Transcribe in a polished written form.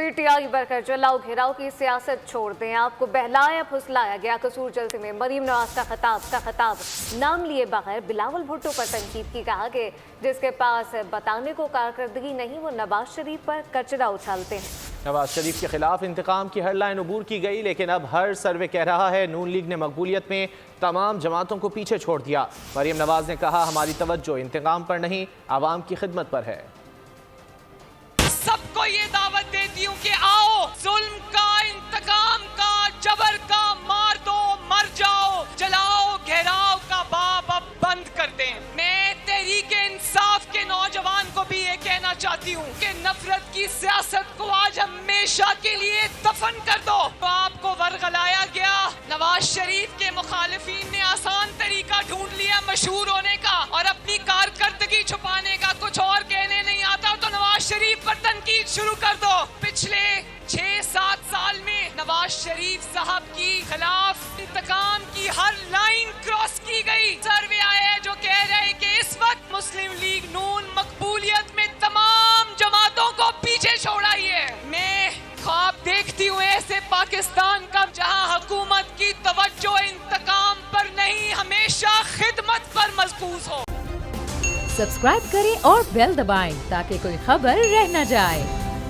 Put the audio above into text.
P T I برکر جلاؤ گھیراؤ کی سیاست چھوڑ دیں، آپ کو بہلایا پھسلایا گیا۔ قصور جلسے میں مریم نواز کا خطاب نام لیے بغیر بلاول بھٹو پر تنقید کی، کہا کہ جس کے پاس بتانے کو کارکردگی نہیں وہ نواز شریف پر کچرا اچھالتے ہیں۔ نواز شریف کے خلاف انتقام کی ہیڈ لائن عبور کی گئی، لیکن اب ہر سروے کہہ رہا ہے نون لیگ نے مقبولیت میں تمام جماعتوں کو پیچھے چھوڑ دیا۔ مریم نواز نے کہا ہماری توجہ انتقام پر نہیں عوام کی خدمت پر ہے۔ سب کو یہ دعوت دیتی ہوں کہ آؤ ظلم کا، انتقام کا، جبر کا مار دو مر جاؤ، جلاؤ گھیراؤ کا باب اب بند کر دیں۔ میں تحریک انصاف کے نوجوان کو بھی یہ کہنا چاہتی ہوں کہ نفرت کی سیاست کو آج ہمیشہ کے لیے دفن کر دو۔ آپ کو ورغلایا گیا، نواز شریف کے مخالفین نے آسان طریقہ ڈھونڈ لیا مشہور ہونے کا اور اپنی کارکردگی چھپانے کا، کچھ اور کہنے نہیں آتا تو نواز شریف پر تنقید شروع کر دو۔ پچھلے 6-7 سال میں نواز شریف صاحب کی خلاف انتقام کی ہر لائن کراس کی گئی۔ سروے آئے ہیں جو کہہ رہے ہیں کہ اس وقت مسلم لیگ نون مقبولیت میں تمام جماعتوں کو پیچھے چھوڑائی ہے۔ میں خواب دیکھتی ہوں ایسے پاکستان کا جہاں حکومت کی توجہ انتقام پر نہیں ہمیشہ خدمت پر مرکوز ہو۔ سبسکرائب کریں اور بیل دبائیں تاکہ کوئی خبر رہ نہ جائے۔